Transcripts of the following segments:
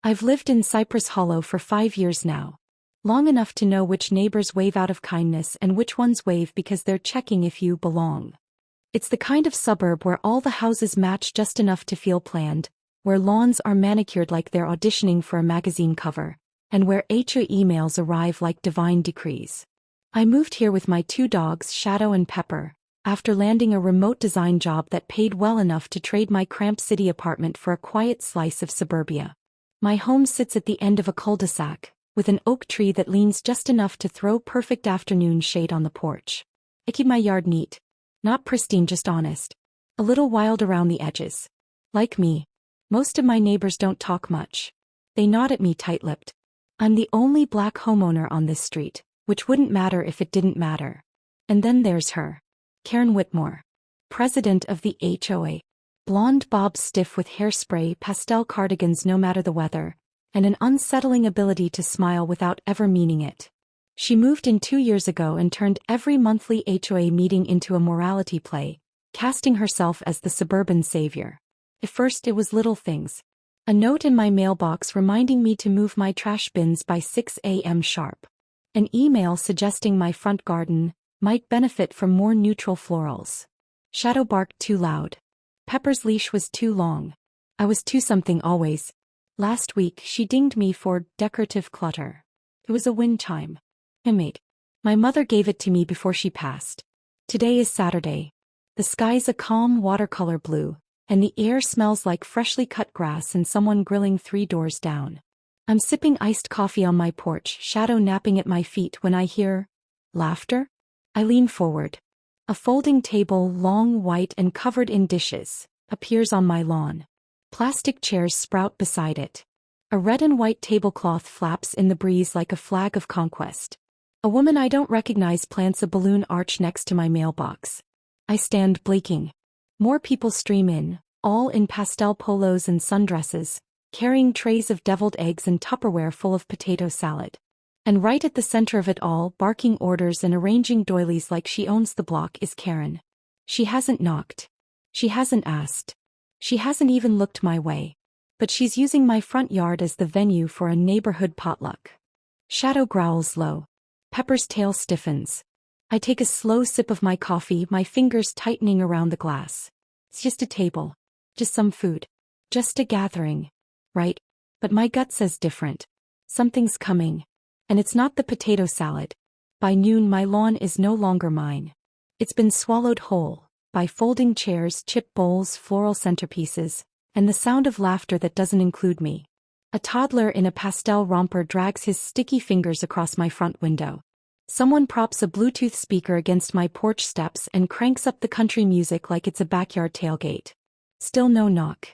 I've lived in Cypress Hollow for 5 years now. Long enough to know which neighbors wave out of kindness and which ones wave because they're checking if you belong. It's the kind of suburb where all the houses match just enough to feel planned, where lawns are manicured like they're auditioning for a magazine cover, and where HOA emails arrive like divine decrees. I moved here with my 2 dogs, Shadow and Pepper, after landing a remote design job that paid well enough to trade my cramped city apartment for a quiet slice of suburbia. My home sits at the end of a cul-de-sac, with an oak tree that leans just enough to throw perfect afternoon shade on the porch. I keep my yard neat. Not pristine, just honest. A little wild around the edges. Like me, most of my neighbors don't talk much. They nod at me tight-lipped. I'm the only black homeowner on this street, which wouldn't matter if it didn't matter. And then there's her. Karen Whitmore. President of the HOA. Blonde bob stiff with hairspray, pastel cardigans no matter the weather, and an unsettling ability to smile without ever meaning it. She moved in 2 years ago and turned every monthly HOA meeting into a morality play, casting herself as the suburban savior. At first it was little things. A note in my mailbox reminding me to move my trash bins by 6 a.m. sharp. An email suggesting my front garden might benefit from more neutral florals. Shadow barked too loud. Pepper's leash was too long. I was too something always. Last week she dinged me for decorative clutter. It was a wind chime. Handmade. My mother gave it to me before she passed. Today is Saturday. The sky's a calm watercolor blue, and the air smells like freshly cut grass and someone grilling 3 doors down. I'm sipping iced coffee on my porch, Shadow napping at my feet when I hear laughter. I lean forward. A folding table, long, white and covered in dishes, appears on my lawn. Plastic chairs sprout beside it. A red and white tablecloth flaps in the breeze like a flag of conquest. A woman I don't recognize plants a balloon arch next to my mailbox. I stand blinking. More people stream in, all in pastel polos and sundresses, carrying trays of deviled eggs and Tupperware full of potato salad. And right at the center of it all, barking orders and arranging doilies like she owns the block, is Karen. She hasn't knocked. She hasn't asked. She hasn't even looked my way. But she's using my front yard as the venue for a neighborhood potluck. Shadow growls low. Pepper's tail stiffens. I take a slow sip of my coffee, my fingers tightening around the glass. It's just a table. Just some food. Just a gathering. Right? But my gut says different. Something's coming. And it's not the potato salad. By noon my lawn is no longer mine. It's been swallowed whole, by folding chairs, chip bowls, floral centerpieces, and the sound of laughter that doesn't include me. A toddler in a pastel romper drags his sticky fingers across my front window. Someone props a Bluetooth speaker against my porch steps and cranks up the country music like it's a backyard tailgate. Still no knock.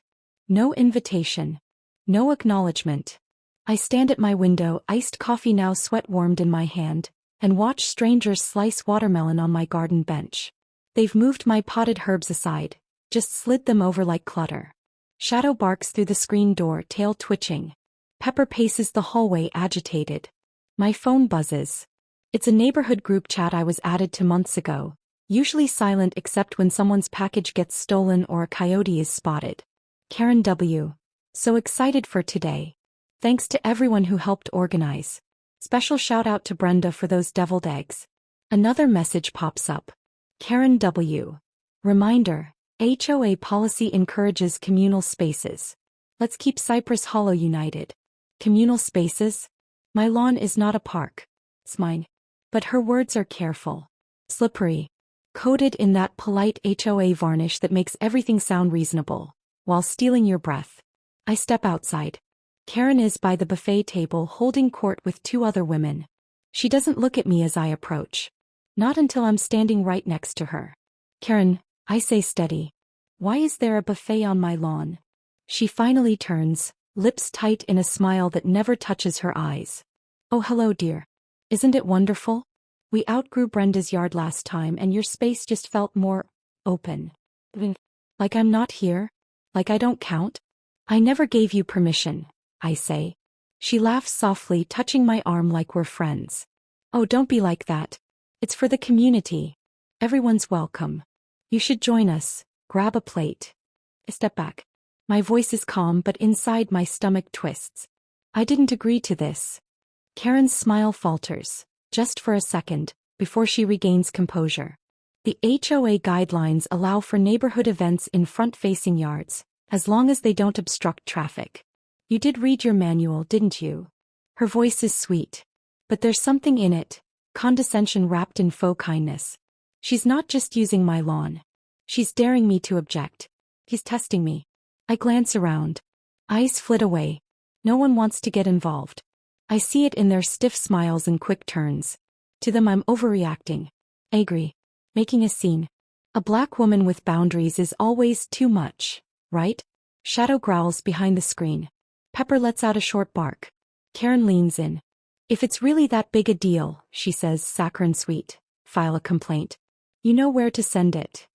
No invitation. No acknowledgement. I stand at my window, iced coffee now sweat warmed in my hand, and watch strangers slice watermelon on my garden bench. They've moved my potted herbs aside, just slid them over like clutter. Shadow barks through the screen door, tail twitching. Pepper paces the hallway, agitated. My phone buzzes. It's a neighborhood group chat I was added to months ago, usually silent except when someone's package gets stolen or a coyote is spotted. Karen W. So excited for today. Thanks to everyone who helped organize. Special shout out to Brenda for those deviled eggs. Another message pops up. Karen W. Reminder. HOA policy encourages communal spaces. Let's keep Cypress Hollow united. Communal spaces? My lawn is not a park. It's mine. But her words are careful. Slippery. Coated in that polite HOA varnish that makes everything sound reasonable, while stealing your breath. I step outside. Karen is by the buffet table holding court with 2 other women. She doesn't look at me as I approach. Not until I'm standing right next to her. Karen, I say steady. Why is there a buffet on my lawn? She finally turns, lips tight in a smile that never touches her eyes. Oh hello dear. Isn't it wonderful? We outgrew Brenda's yard last time and your space just felt more open. Like I'm not here? Like I don't count? I never gave you permission, I say. She laughs softly, touching my arm like we're friends. Oh, don't be like that. It's for the community. Everyone's welcome. You should join us. Grab a plate. I step back. My voice is calm, but inside my stomach twists. I didn't agree to this. Karen's smile falters, just for a second, before she regains composure. The HOA guidelines allow for neighborhood events in front-facing yards, as long as they don't obstruct traffic. You did read your manual, didn't you? Her voice is sweet. But there's something in it, condescension wrapped in faux kindness. She's not just using my lawn. She's daring me to object. He's testing me. I glance around. Eyes flit away. No one wants to get involved. I see it in their stiff smiles and quick turns. To them I'm overreacting. Angry. Making a scene. A black woman with boundaries is always too much, right? Shadow growls behind the screen. Pepper lets out a short bark. Karen leans in. If it's really that big a deal, she says, saccharine sweet, file a complaint. You know where to send it.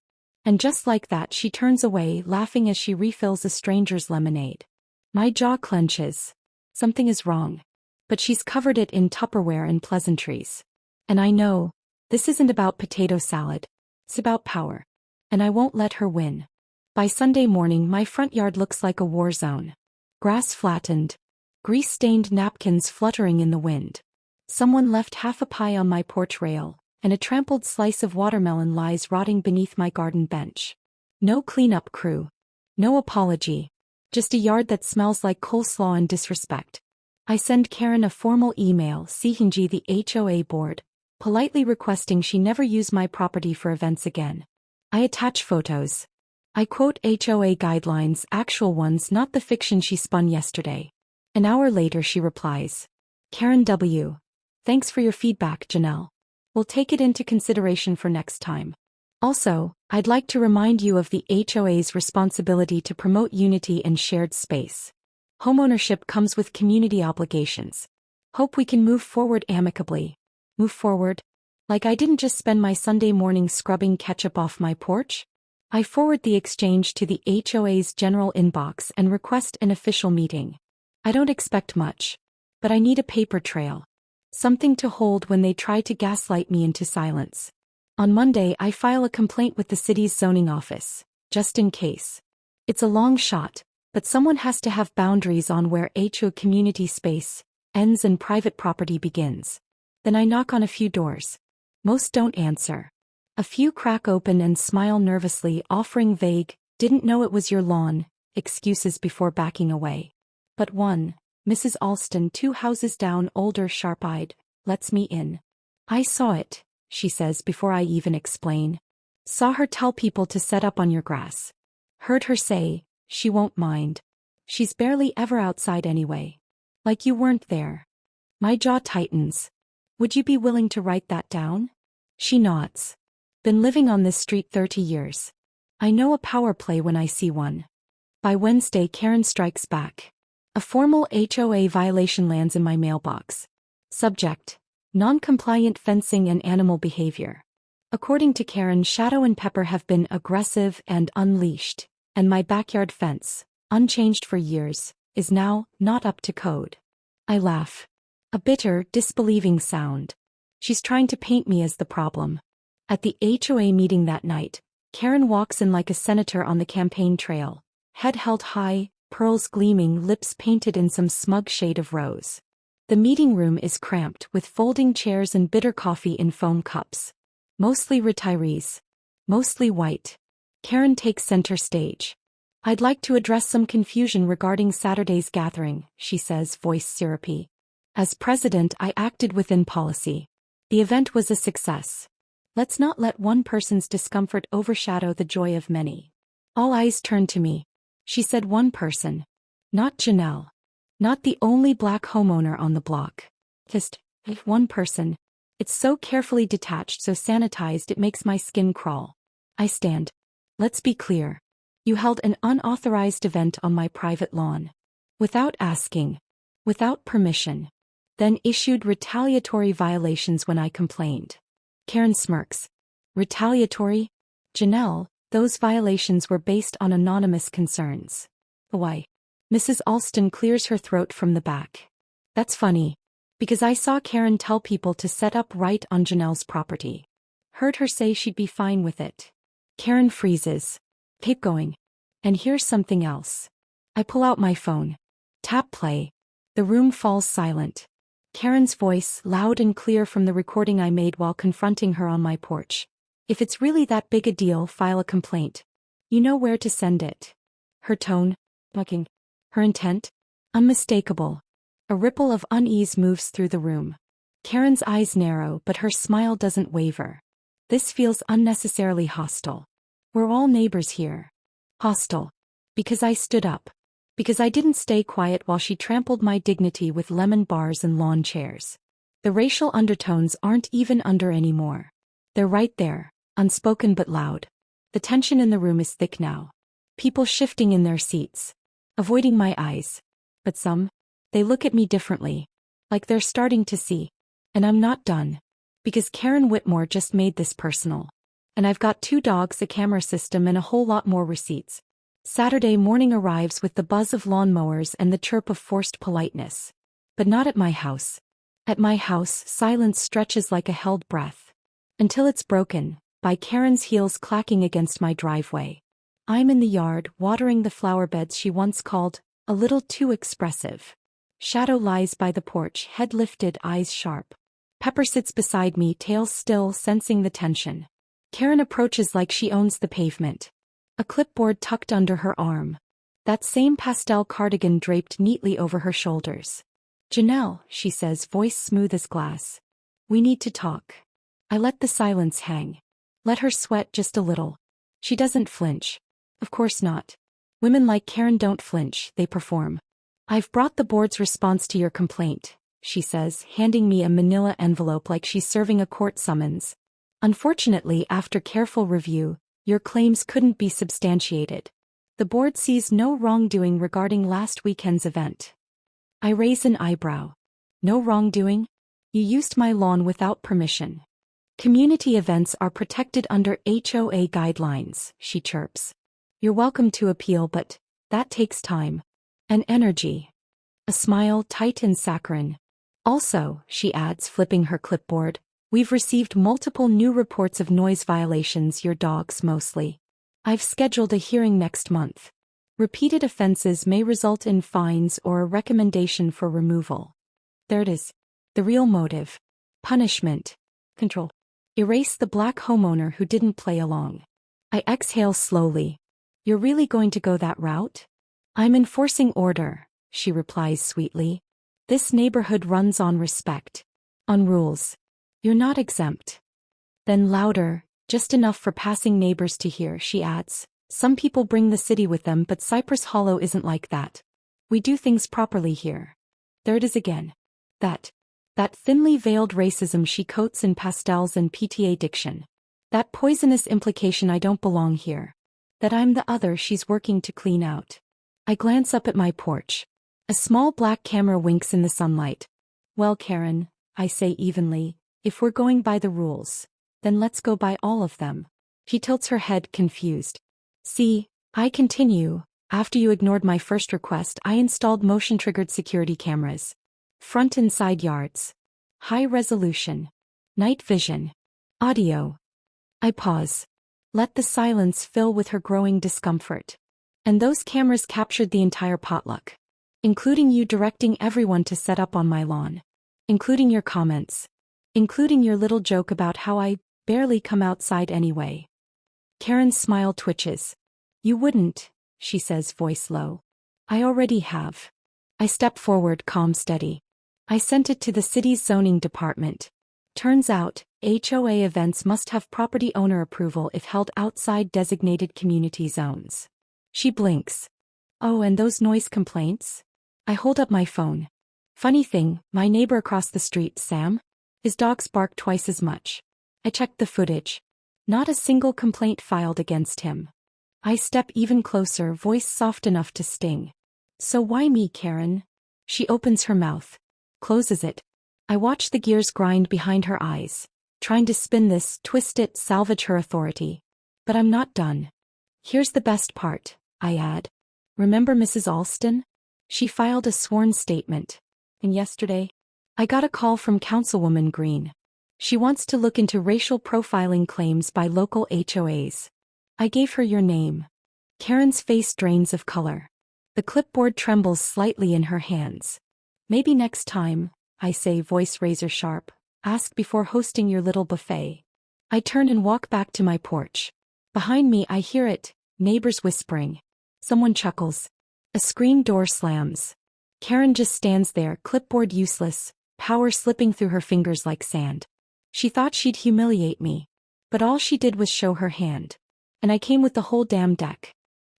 And just like that she turns away, laughing as she refills a stranger's lemonade. My jaw clenches. Something is wrong. But she's covered it in Tupperware and pleasantries. And I know, this isn't about potato salad. It's about power. And I won't let her win. By Sunday morning my front yard looks like a war zone. Grass flattened. Grease-stained napkins fluttering in the wind. Someone left half a pie on my porch rail, and a trampled slice of watermelon lies rotting beneath my garden bench. No cleanup crew. No apology. Just a yard that smells like coleslaw and disrespect. I send Karen a formal email seeking the HOA board, politely requesting she never use my property for events again. I attach photos. I quote HOA guidelines, actual ones, not the fiction she spun yesterday. An hour later she replies. Karen W. Thanks for your feedback, Janelle. We'll take it into consideration for next time. Also, I'd like to remind you of the HOA's responsibility to promote unity and shared space. Homeownership comes with community obligations. Hope we can move forward amicably. Move forward? Like I didn't just spend my Sunday morning scrubbing ketchup off my porch? I forward the exchange to the HOA's general inbox and request an official meeting. I don't expect much. But I need a paper trail. Something to hold when they try to gaslight me into silence. On Monday I file a complaint with the city's zoning office, just in case. It's a long shot, but someone has to have boundaries on where HOA community space ends and private property begins. Then I knock on a few doors. Most don't answer. A few crack open and smile nervously, offering vague, "Didn't know it was your lawn," excuses before backing away. But one, Mrs. Alston, 2 houses down, older, sharp-eyed, lets me in. I saw it, she says before I even explain. Saw her tell people to set up on your grass. Heard her say, she won't mind. She's barely ever outside anyway. Like you weren't there. My jaw tightens. Would you be willing to write that down? She nods. Been living on this street 30 years. I know a power play when I see one. By Wednesday Karen strikes back. A formal HOA violation lands in my mailbox. Subject: non-compliant fencing and animal behavior. According to Karen, Shadow and Pepper have been aggressive and unleashed, and my backyard fence, unchanged for years, is now not up to code. I laugh. A bitter, disbelieving sound. She's trying to paint me as the problem. At the HOA meeting that night, Karen walks in like a senator on the campaign trail, head held high, pearls gleaming, lips painted in some smug shade of rose. The meeting room is cramped with folding chairs and bitter coffee in foam cups. Mostly retirees. Mostly white. Karen takes center stage. I'd like to address some confusion regarding Saturday's gathering, she says, voice syrupy. As president, I acted within policy. The event was a success. Let's not let one person's discomfort overshadow the joy of many. All eyes turned to me. She said one person. Not Janelle. Not the only black homeowner on the block. Just one person. It's so carefully detached, so sanitized it makes my skin crawl. I stand. Let's be clear. You held an unauthorized event on my private lawn. Without asking. Without permission. Then issued retaliatory violations when I complained. Karen smirks. Retaliatory? Janelle, those violations were based on anonymous concerns. Why? Mrs. Alston clears her throat from the back. That's funny. Because I saw Karen tell people to set up right on Janelle's property. Heard her say she'd be fine with it. Karen freezes. Keep going. And here's something else. I pull out my phone. Tap play. The room falls silent. Karen's voice, loud and clear from the recording I made while confronting her on my porch. If it's really that big a deal, file a complaint. You know where to send it. Her tone, bucking. Her intent, unmistakable. A ripple of unease moves through the room. Karen's eyes narrow, but her smile doesn't waver. This feels unnecessarily hostile. We're all neighbors here. Hostile. Because I stood up. Because I didn't stay quiet while she trampled my dignity with lemon bars and lawn chairs. The racial undertones aren't even under anymore. They're right there, unspoken but loud. The tension in the room is thick now. People shifting in their seats. Avoiding my eyes. But some, they look at me differently. Like they're starting to see. And I'm not done. Because Karen Whitmore just made this personal. And I've got 2 dogs, a camera system, and a whole lot more receipts. Saturday morning arrives with the buzz of lawnmowers and the chirp of forced politeness. But not at my house. At my house, silence stretches like a held breath. Until it's broken, by Karen's heels clacking against my driveway. I'm in the yard, watering the flower beds she once called a little too expressive. Shadow lies by the porch, head lifted, eyes sharp. Pepper sits beside me, tail still, sensing the tension. Karen approaches like she owns the pavement. A clipboard tucked under her arm. That same pastel cardigan draped neatly over her shoulders. Janelle, she says, voice smooth as glass. We need to talk. I let the silence hang. Let her sweat just a little. She doesn't flinch. Of course not. Women like Karen don't flinch, they perform. I've brought the board's response to your complaint, she says, handing me a manila envelope like she's serving a court summons. Unfortunately, after careful review, your claims couldn't be substantiated. The board sees no wrongdoing regarding last weekend's event. I raise an eyebrow. No wrongdoing? You used my lawn without permission. Community events are protected under HOA guidelines, she chirps. You're welcome to appeal, but that takes time. And energy. A smile tight and saccharine. Also, she adds, flipping her clipboard, we've received multiple new reports of noise violations, your dogs mostly. I've scheduled a hearing next month. Repeated offenses may result in fines or a recommendation for removal. There it is. The real motive. Punishment. Control. Erase the black homeowner who didn't play along. I exhale slowly. You're really going to go that route? I'm enforcing order, she replies sweetly. This neighborhood runs on respect. On rules. You're not exempt. Then louder, just enough for passing neighbors to hear, she adds. Some people bring the city with them, but Cypress Hollow isn't like that. We do things properly here. There it is again. That thinly veiled racism she coats in pastels and PTA diction. That poisonous implication I don't belong here. That I'm the other she's working to clean out. I glance up at my porch. A small black camera winks in the sunlight. Well, Karen, I say evenly, if we're going by the rules, then let's go by all of them. She tilts her head, confused. See, I continue. After you ignored my first request, I installed motion-triggered security cameras. Front and side yards. High resolution. Night vision. Audio. I pause. Let the silence fill with her growing discomfort. And those cameras captured the entire potluck. Including you directing everyone to set up on my lawn. Including your comments. Including your little joke about how I barely come outside anyway. Karen's smile twitches. You wouldn't, she says, voice low. I already have. I step forward, calm, steady. I sent it to the city's zoning department. Turns out, HOA events must have property owner approval if held outside designated community zones. She blinks. Oh, and those noise complaints? I hold up my phone. Funny thing, my neighbor across the street, Sam, his dogs bark twice as much. I checked the footage. Not a single complaint filed against him. I step even closer, voice soft enough to sting. So why me, Karen? She opens her mouth. Closes it. I watch the gears grind behind her eyes, trying to spin this, twist it, salvage her authority. But I'm not done. Here's the best part, I add. Remember Mrs. Alston? She filed a sworn statement. And yesterday, I got a call from Councilwoman Green. She wants to look into racial profiling claims by local HOAs. I gave her your name. Karen's face drains of color. The clipboard trembles slightly in her hands. Maybe next time, I say, voice razor sharp. Ask before hosting your little buffet. I turn and walk back to my porch. Behind me I hear it, neighbors whispering. Someone chuckles. A screen door slams. Karen just stands there, clipboard useless, power slipping through her fingers like sand. She thought she'd humiliate me. But all she did was show her hand. And I came with the whole damn deck.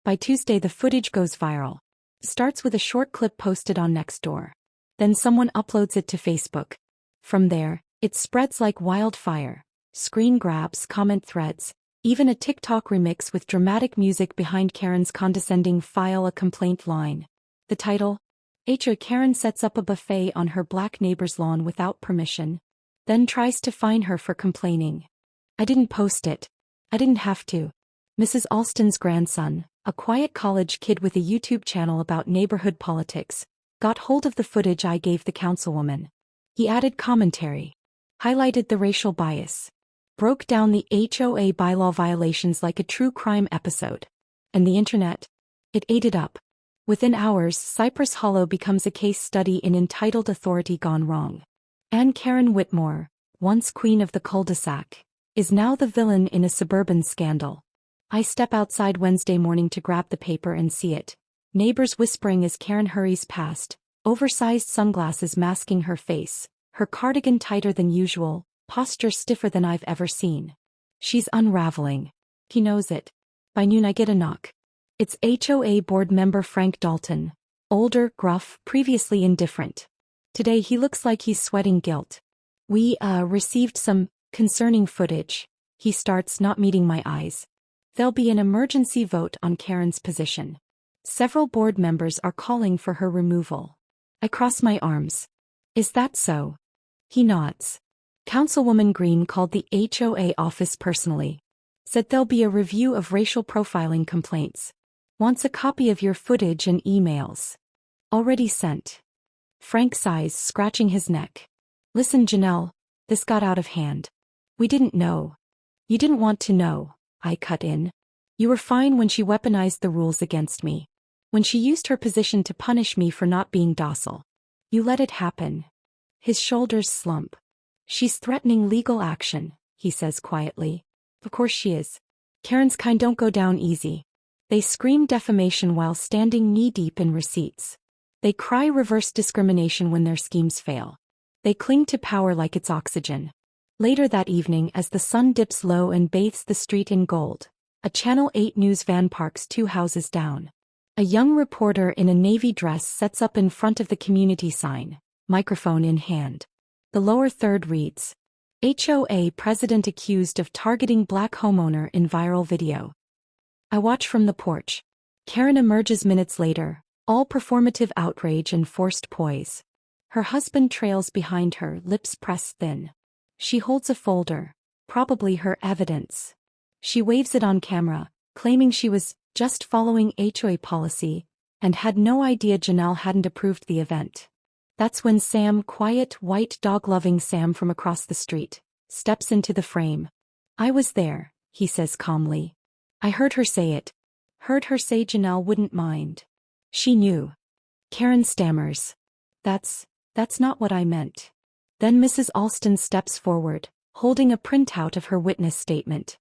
By Tuesday the footage goes viral. Starts with a short clip posted on Nextdoor. Then someone uploads it to Facebook. From there, it spreads like wildfire. Screen grabs, comment threads, even a TikTok remix with dramatic music behind Karen's condescending "file a complaint" line. The title? HOA. Karen sets up a buffet on her black neighbor's lawn without permission. Then tries to fine her for complaining. I didn't post it. I didn't have to. Mrs. Alston's grandson, a quiet college kid with a YouTube channel about neighborhood politics, got hold of the footage I gave the councilwoman. He added commentary. Highlighted the racial bias. Broke down the HOA bylaw violations like a true crime episode. And the internet? It ate it up. Within hours, Cypress Hollow becomes a case study in entitled authority gone wrong. And Karen Whitmore, once queen of the cul-de-sac, is now the villain in a suburban scandal. I step outside Wednesday morning to grab the paper and see it. Neighbors whispering as Karen hurries past, oversized sunglasses masking her face, her cardigan tighter than usual, posture stiffer than I've ever seen. She's unraveling. He knows it. By noon I get a knock. It's HOA board member Frank Dalton. Older, gruff, previously indifferent. Today he looks like he's sweating guilt. We, received some concerning footage. He starts, not meeting my eyes. There'll be an emergency vote on Karen's position. Several board members are calling for her removal. I cross my arms. Is that so? He nods. Councilwoman Green called the HOA office personally. Said there'll be a review of racial profiling complaints. Wants a copy of your footage and emails. Already sent. Frank sighs, scratching his neck. Listen, Janelle, this got out of hand. We didn't know. You didn't want to know, I cut in. You were fine when she weaponized the rules against me. When she used her position to punish me for not being docile. You let it happen. His shoulders slump. She's threatening legal action, he says quietly. Of course she is. Karen's kind don't go down easy. They scream defamation while standing knee-deep in receipts. They cry reverse discrimination when their schemes fail. They cling to power like it's oxygen. Later that evening, as the sun dips low and bathes the street in gold, a Channel 8 news van parks 2 houses down. A young reporter in a navy dress sets up in front of the community sign, microphone in hand. The lower third reads, HOA president accused of targeting black homeowner in viral video. I watch from the porch. Karen emerges minutes later, all performative outrage and forced poise. Her husband trails behind her, lips pressed thin. She holds a folder, probably her evidence. She waves it on camera, claiming she was just following HOA policy, and had no idea Janelle hadn't approved the event. That's when Sam, quiet, white dog-loving Sam from across the street, steps into the frame. I was there, he says calmly. I heard her say it. Heard her say Janelle wouldn't mind. She knew. Karen stammers. That's not what I meant. Then Mrs. Alston steps forward, holding a printout of her witness statement.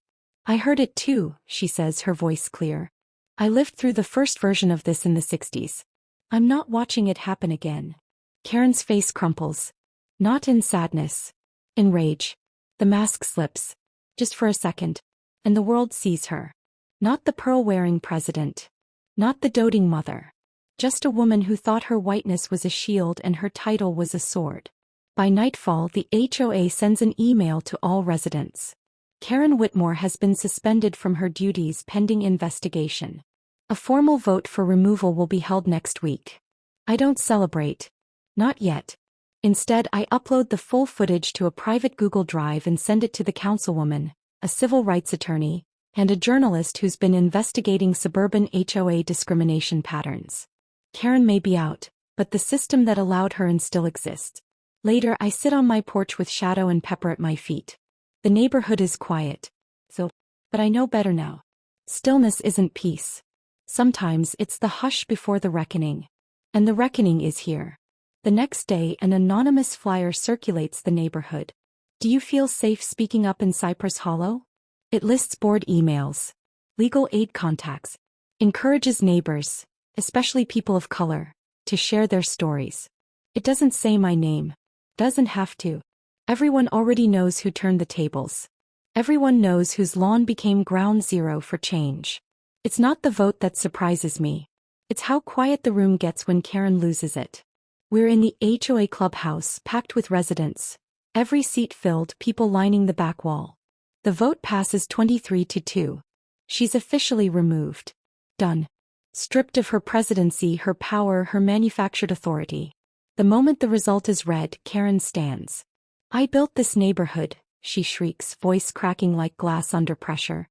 I heard it too, she says, her voice clear. I lived through the first version of this in the 60s. I'm not watching it happen again. Karen's face crumples. Not in sadness. In rage. The mask slips. Just for a second. And the world sees her. Not the pearl-wearing president. Not the doting mother. Just a woman who thought her whiteness was a shield and her title was a sword. By nightfall, the HOA sends an email to all residents. Karen Whitmore has been suspended from her duties pending investigation. A formal vote for removal will be held next week. I don't celebrate. Not yet. Instead, I upload the full footage to a private Google Drive and send it to the councilwoman, a civil rights attorney, and a journalist who's been investigating suburban HOA discrimination patterns. Karen may be out, but the system that allowed her in still exists. Later, I sit on my porch with Shadow and Pepper at my feet. The neighborhood is quiet. But I know better now. Stillness isn't peace. Sometimes it's the hush before the reckoning. And the reckoning is here. The next day, an anonymous flyer circulates the neighborhood. Do you feel safe speaking up in Cypress Hollow? It lists board emails, legal aid contacts, encourages neighbors, especially people of color, to share their stories. It doesn't say my name. Doesn't have to. Everyone already knows who turned the tables. Everyone knows whose lawn became ground zero for change. It's not the vote that surprises me. It's how quiet the room gets when Karen loses it. We're in the HOA clubhouse, packed with residents. Every seat filled, people lining the back wall. The vote passes 23-2. She's officially removed. Done. Stripped of her presidency, her power, her manufactured authority. The moment the result is read, Karen stands. I built this neighborhood, she shrieks, voice cracking like glass under pressure.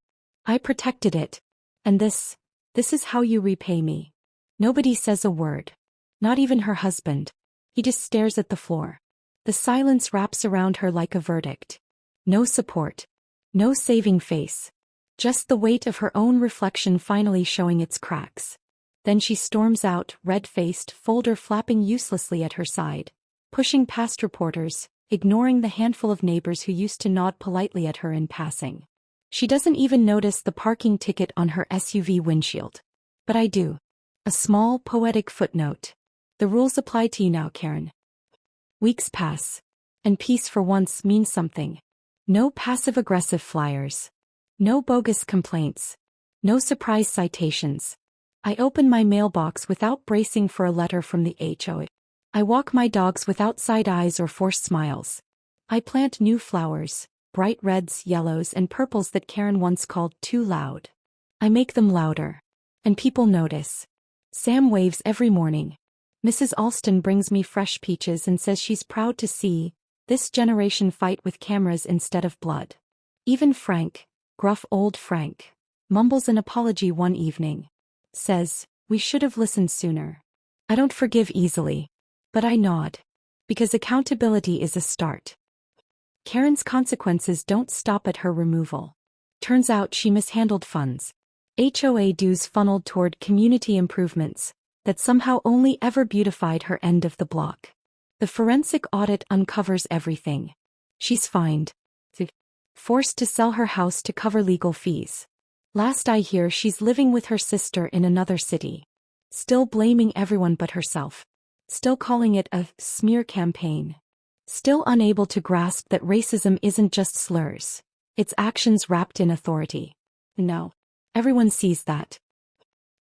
I protected it. And this is how you repay me. Nobody says a word. Not even her husband. He just stares at the floor. The silence wraps around her like a verdict. No support. No saving face. Just the weight of her own reflection finally showing its cracks. Then she storms out, red-faced, folder flapping uselessly at her side, pushing past reporters, ignoring the handful of neighbors who used to nod politely at her in passing. She doesn't even notice the parking ticket on her SUV windshield. But I do. A small, poetic footnote. The rules apply to you now, Karen. Weeks pass. And peace for once means something. No passive-aggressive flyers. No bogus complaints. No surprise citations. I open my mailbox without bracing for a letter from the HOA. I walk my dogs without side eyes or forced smiles. I plant new flowers, bright reds, yellows, and purples that Karen once called too loud. I make them louder. And people notice. Sam waves every morning. Mrs. Alston brings me fresh peaches and says she's proud to see this generation fight with cameras instead of blood. Even Frank, gruff old Frank, mumbles an apology one evening. Says, we should have listened sooner. I don't forgive easily. But I nod. Because accountability is a start. Karen's consequences don't stop at her removal. Turns out she mishandled funds. HOA dues funneled toward community improvements that somehow only ever beautified her end of the block. The forensic audit uncovers everything. She's fined. Forced to sell her house to cover legal fees. Last I hear, she's living with her sister in another city. Still blaming everyone but herself. Still calling it a smear campaign. Still unable to grasp that racism isn't just slurs. It's actions wrapped in authority. No. Everyone sees that.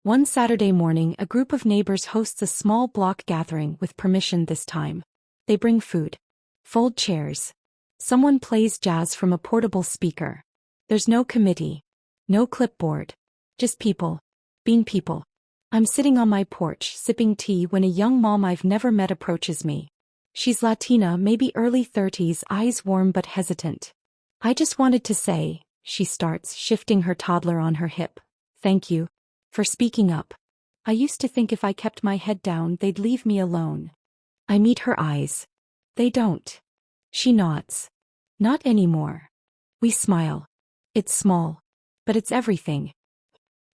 One Saturday morning, a group of neighbors hosts a small block gathering with permission this time. They bring food. Fold chairs. Someone plays jazz from a portable speaker. There's no committee. No clipboard. Just people. Being people. I'm sitting on my porch, sipping tea when a young mom I've never met approaches me. She's Latina, maybe early 30s, eyes warm but hesitant. I just wanted to say, she starts, shifting her toddler on her hip. Thank you. For speaking up. I used to think if I kept my head down, they'd leave me alone. I meet her eyes. They don't. She nods. Not anymore. We smile. It's small. But it's everything.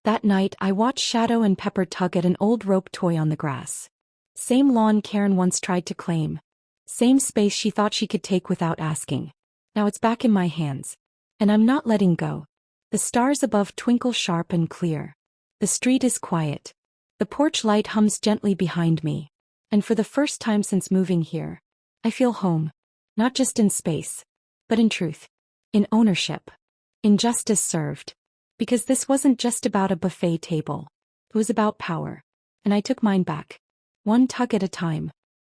That night, I watch Shadow and Pepper tug at an old rope toy on the grass. Same lawn Karen once tried to claim. Same space she thought she could take without asking. Now it's back in my hands. And I'm not letting go. The stars above twinkle sharp and clear. The street is quiet. The porch light hums gently behind me. And for the first time since moving here, I feel home. Not just in space, but in truth. In ownership. In justice served. Because this wasn't just about a buffet table. It was about power. And I took mine back. One tug at a time.